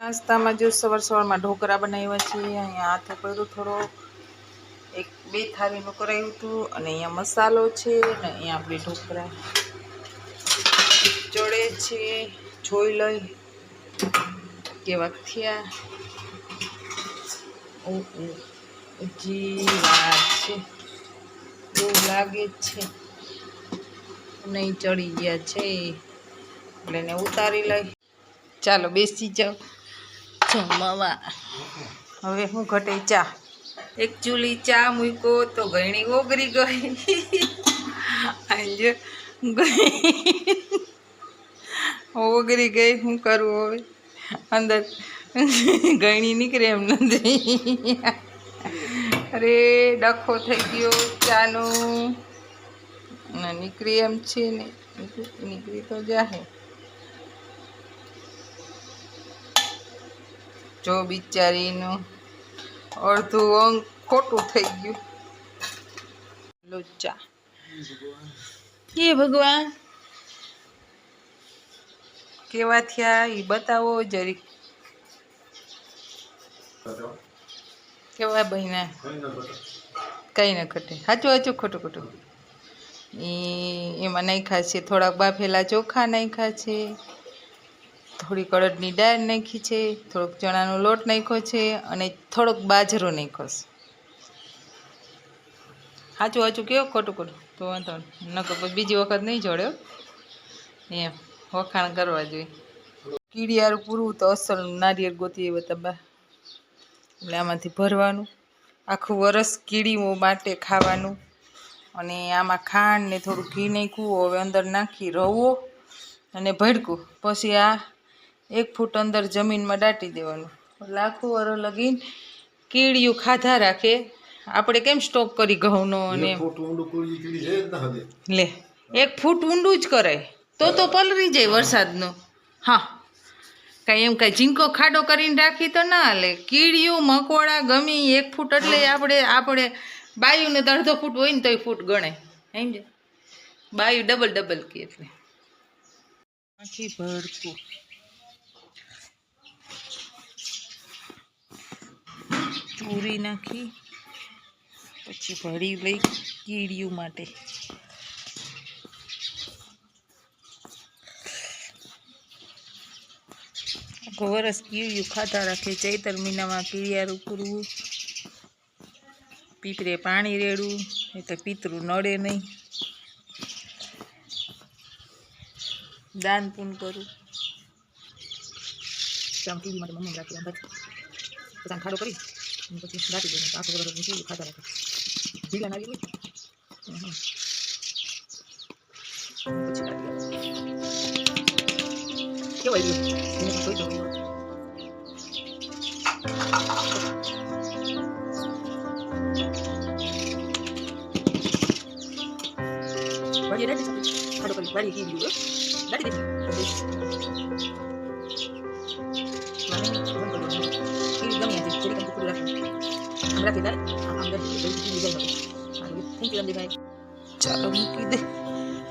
નાસ્તામાં જો સવારમાં ઢોકળા બનાવ્યા છે। અહીંયા હાથે કર્યું થોડો એક બે થાળીનું કરાવ્યું હતું અને અહીંયા મસાલો છે ને અહીંયા આપણે ઢોકળા ચડે છે। જોઈ લઈ કેવા થયા। હજી વાર છે, બહુ લાગે છે નહીં, ચડી ગયા છે એટલે એને ઉતારી લઈ। ચાલો બેસી જાઓ જમવા। હવે હું ઘટે ચા, એક ચૂલી ચા મૂક્યો તો ગયણી ઓગરી ગઈ। આજે ઓગરી ગઈ, શું કરવું હવે? અંદર ગયણી નીકળે એમ નથી। અરે ડખો થઈ ગયો ચાનો, નીકળી એમ છે ને, નીકળી તો જાહે। જો બિચારીનું અડધું અંગ ખોટું થઈ ગયું। લોચા એ ભગવાન કેવા થયા એ બતાવો જરીક। કેવા બહેના કઈ ન ઘટે, સાચું સાચું ખોટું ખોટું। એમાં નાખ્યા છે થોડાક બાફેલા ચોખા નાખ્યા છે, થોડી અડદની દાળ નાખી છે, થોડોક ચણાનો લોટ નાખ્યો છે અને થોડોક બાજરો નાખ્યો છે। સાચું સાચું કેવો ખોટું ખોટું તો વાંધો નકર બીજી વખત નહીં જોડ્યો, એમ વખાણ કરવા જોઈએ। કીડિયારું પૂરું તો અસલ નારિયેળ ગોતી આવ્યા બા, એટલે આમાંથી ભરવાનું આખું વરસ કીડીઓ માટે ખાવાનું। અને આમાં ખાંડ ને થોડું ઘી નાખ્યું, હવે અંદર નાખી રવો અને ભડકું, પછી આ 1 ફૂટ અંદર જમીનમાં દાટી દેવાનું, એટલે આખું વરસ લગીને કીડીયું ખાધા રાખે। આપણે કેમ સ્ટોક કરી ઘઉંનો અને લે 1 ફૂટ ઊંડું જ કરાય તો પલરી જાય વરસાદનો। હા, કાંઈ એમ કાંઈ ઝીંકો ખાડો કરીને રાખી તો ના હાલે, કીડીયું મકોડા ગમી 1 ફૂટ એટલે આપણે બાયુને તો 1/2 ફૂટ હોય ને તોય ફૂટ ગણાય, સમજે? બાયુ ડબલ કે એટલે આખી ભડકું ચૂરી નાખી પછી ભરી લઈ કીડિયું માટે। આખો વરસ કીડિયું ખાતા રાખે। ચૈતર મહિનામાં કીડિયારું પૂરવું, પીપરે પાણી રેડવું એટલે પિતરું નડે નહીં, દાન પૂન કરું। કીડી માટે મમ્મી રાખી પછી ખાડો કરી પછી રાખી દે, આખો વરસ કીડિયું ખાતા રાખે। ભીલા નાખી હોય કેવાય ગયું જોઈ દઉં। વાળી રેડી ખાડો કરી વાળી કીધી હોય દાટી દે ગમી હતી ચેરી કંઈ પૂરી રાખી રાખી દે થેન્ક યુ રંદીભાઈ। ચાલો મૂકી દે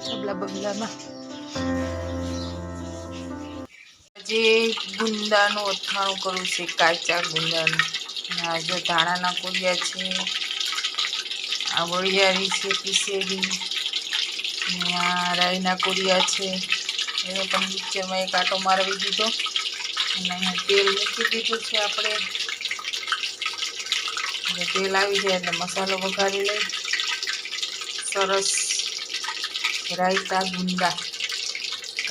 સબલા બગલામાં। આજે ગુંદાનું અથાણું કરું છે, કાચા ગુંદાનું। આજે ધાણાના કોળિયા છે, આ વળિયારી છે પીસેલી, અહીંયા રાઈના કોળિયા છે, એનો પણ મિક્સરમાં એક આટો મારવી દીધો અને અહીંયા તેલ મૂકી દીધું છે આપણે। તેલ આવી જાય એટલે મસાલો વઘારી લઈ। સરસ રાયતા ગુંદા,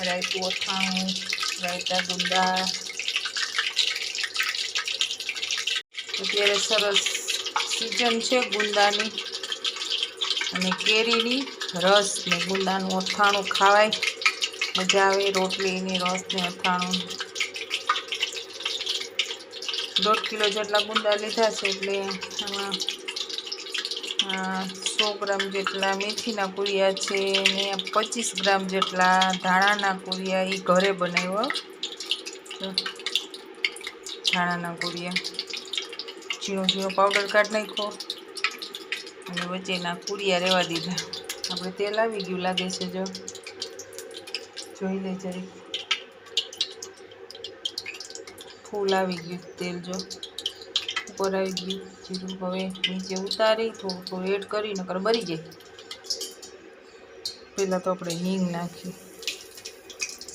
રાયતું અથાણું, રાયતા ગુંદા। અત્યારે સરસ સિઝન છે ગુંદાની અને કેરીની, રસ ને ગુંદાનું અથાણું ખાવાય મજા આવે। રોટલીની રસ ને અથાણું 1.5 કિલો જેટલા ગુંદા લીધા છે, એટલે આમાં 100 ગ્રામ જેટલા મેથીના કુરિયા છે ને 25 ગ્રામ જેટલા ધાણાના કુરિયા, એ ઘરે બનાવ્યો ધાણાના કુરિયા। ઝીણો ઝીણો પાવડર કાઢી નાખ્યો અને વચ્ચેના કુરિયા રહેવા દીધા। આપણે તેલ આવી ગયું લાગે છે, જો જોઈ લે જરી। ફૂલ આવી ગયું તેલ, જો ઉપર આવી ગયું જીરું. હવે નીચે ઉતારી થોડું થોડું એડ કરી નકર બળી જાય. પહેલાં તો આપણે હિંગ નાખી,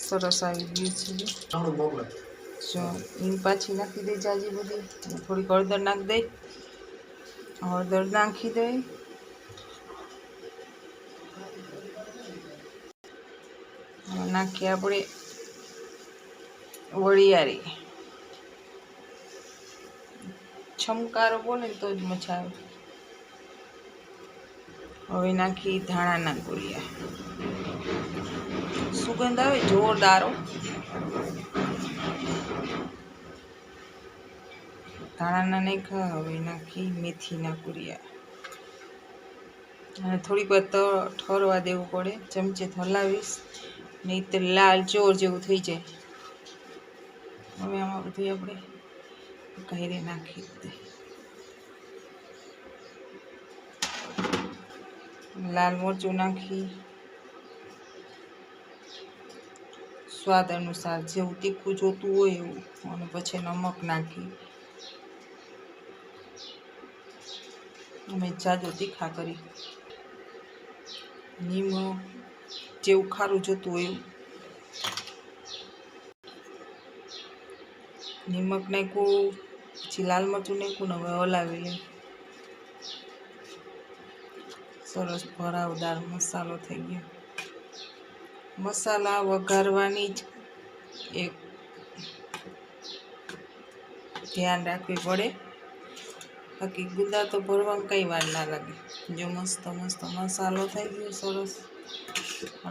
સરસ આવી ગયું છે. જો હિંગ પાછી નાખી દઈ જાજી બધી, અને થોડીક હળદર નાખી દઈ. હળદર નાખી દઈ, નાખીએ આપણે વરિયાળી. છમકારો બોલે ને તો જ મજા આવે. હવે નાખી ધાણાના ગોળિયા, સુગંધ આવે જોરદાર. ધાણાના નાખ્યા. હવે નાખી મેથીના ગોળિયા, અને થોડીક વાર ઠરવા દેવું પડે. ચમચે હલાવીશ નહીં તો લાલ ચોર જેવું થઈ જાય. હવે આમાં બધું આપણે ઘરે નાખી દઈએ. લાલ મરચું નાખી, સ્વાદ અનુસાર જેવું તીખું જોતું હોય એવું, અને પછી નમક નાખી. અમે જાજો તીખા કરી. નિમક જેવું ખારું જોતું હોય એવું નિમક નાખ્યું, પછી લાલ મરચું નાખ્યું ને હવે હલાવી લઈ. સરસ ભરાવદાર મસાલો થઈ ગયો. મસાલા વઘારવાની જ એક ધ્યાન રાખવી પડે, બાકી ગુંદા તો ભરવામાં કંઈ વાર ના લાગે. જો મસ્ત મસ્ત મસાલો થઈ ગયો સરસ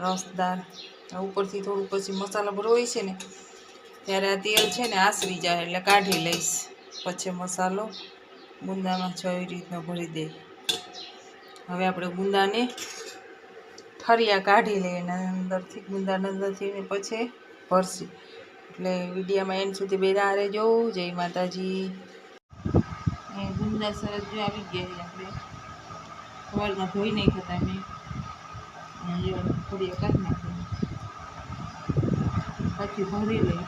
રસદાર. ઉપરથી થોડું પછી મસાલા ભરવાય છે ને ત્યારે આ તેલ છે ને આસરી જાય એટલે કાઢી લઈશ. પછી મસાલો ગુંદામાં આવી રીતના ભરી દઈ. હવે આપણે ગુંદાને ઠરિયા કાઢી લઈએ અને અંદરથી ગુંદાના અંદરથી પછી ભરસી. એટલે વિડીયામાં એન્ડ સુધી બેના રહેજો. જય માતાજી. ગુંદા સરસ જો આવી ગયા. આપણે સવારમાં ધોઈ નહીં ખાતા મેં થોડી કાઢી નાખી, પછી ભરી લઈ.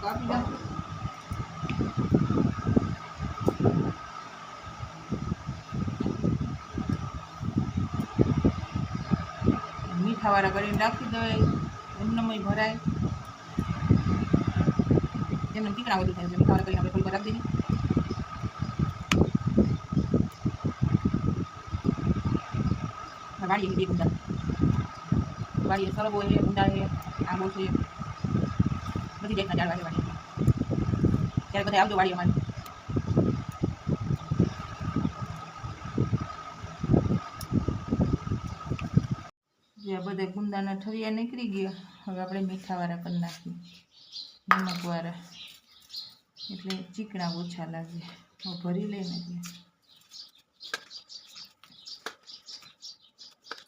કાપી નાખું. મીઠાવાળા કરીને નાખી દઈએ. એમનેમ ભરાય. એમને તીકડા વધુ થાય. મીઠાવાળા કરીને આપણે થોડી વાર રાખી દઈએ. વાડીએ બે ગુંદા, વાડીએ સરગવો છે, ગુંદા છે, આંબો છે, બધી જાતના ઝાડવા છે વાડીએ. ત્યારે બધા આવજો વાડી અમારી. જે બધા ગુંદાના ઠરિયા નીકળી ગયા. હવે આપણે મીઠાવાળા કરી નાખીએ, નમકવાળા, એટલે ચીકણા ઓછા લાગે. ભરી લઈને એટલે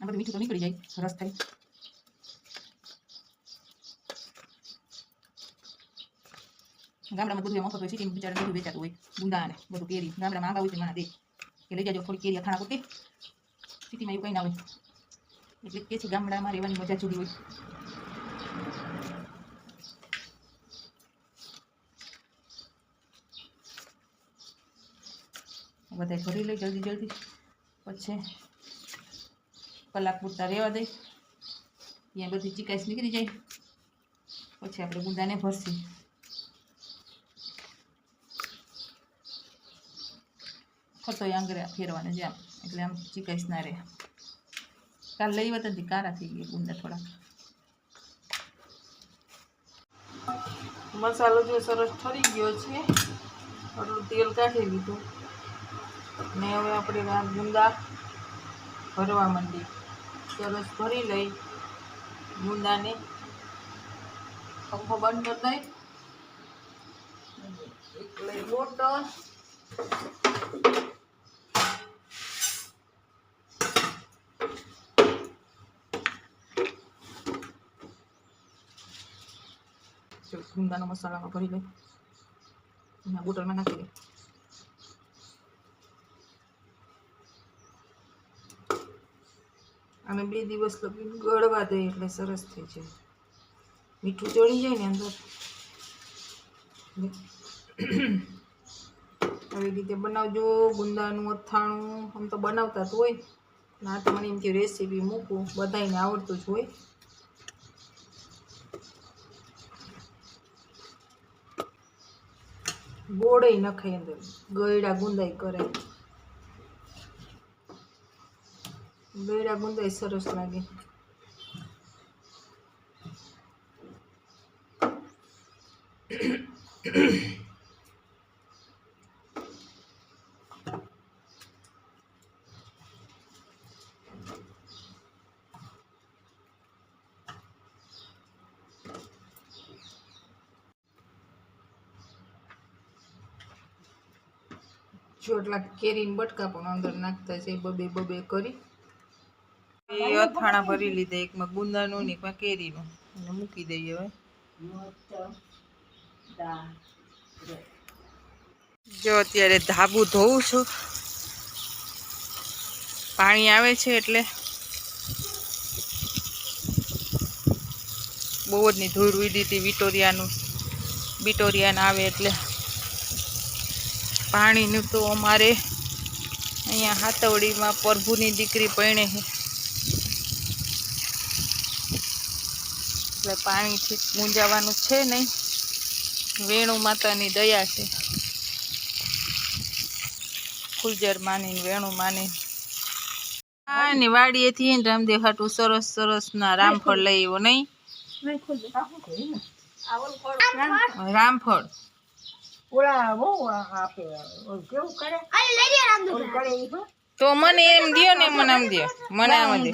આ બધું મીઠું તો નીકળી જાય, રસ થાય. ગામડામાં બધું મફત હોય, સિટીમાં બિચારા બધું વેચાતું હોય. ગુંદા ને બધું કેરી ગામડામાં આંબા હોય તો મને દે કે લઈ જાજો થોડી કેરી અથાણા પૂરતી. સિટીમાં એવું કંઈ ના હોય, એટલે કે છે ગામડામાં રહેવાની મજા જુદી હોય. બધા ભરી લઈ જલ્દી જલ્દી, પછી કલાક પૂરતા રહેવા દઈ. ત્યાં બધી ચીકાશ નીકળી જાય. પછી આપણે ગુંદાને ભરસી. ખતો આંગળે ફેરવાને જેમ, એટલે આમ ચીકાશ ના રહે. કાલ લઈ વતનથી કારા થઈ ગયા ગુંદા થોડાક. મસાલો જો સરસ ઠરી ગયો છે. થોડું તેલ કાઢી લીધું ને હવે આપણે આ ગુંદા ભરવા માંડી. સરસ ભરી લઈ ગુંદાને. પંખો બંધ કરી દઈ. એક લઈ બોટલ, ગુંદાનો મસાલામાં ભરી લઈ અને બોટલમાં નાખી દે. અને 2 દિવસ લગી ગળવા દે એટલે સરસ થઈ જાય. મીઠું ચડી જાય ને અંદર. આવી રીતે બનાવજો ગુંદાનું અથાણું. આમ તો બનાવતા જ હોય, ના તો મને એમથી રેસીપી મૂકું, બધાને આવડતું જ હોય. ગોળે નખાય અંદર, ગળ્યા ગુંદાઈ કરે. ગળ્યા ગુંદાઈ સરસ લાગે. જો એટલા કેરીને બટકા પણ અંદર નાખતા છે, બબે બબે કરી. એ અથાણા ભરી લીધા, એકમાં ગુંદાનું ને એકમાં કેરીનું, અને મૂકી દઈએ હવે. જો અત્યારે ધાબુ ધોઉં છું, પાણી આવે છે એટલે બહુ જ ની ધૂળ ઉડી હતી. વિટોરિયાન આવે એટલે પાણીનું તો અમારે અહીંયા હાથવડીમાં પ્રભુની દીકરી પરણે છે એટલે પાણીથી મૂંઝાવાનું છે નહીં. વેણુ માતાની દયા છે, ફૂલજર માની વેણુ માની. આ ની વાડીએથી રામદેવ હાટું સરસ સરસ ના રામફળ લઈ આવ્યો. નહીં રામફળ તો મને એમ દો ને, મને આમ દો, મને આમ દે.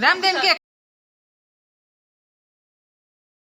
રામદેવ કે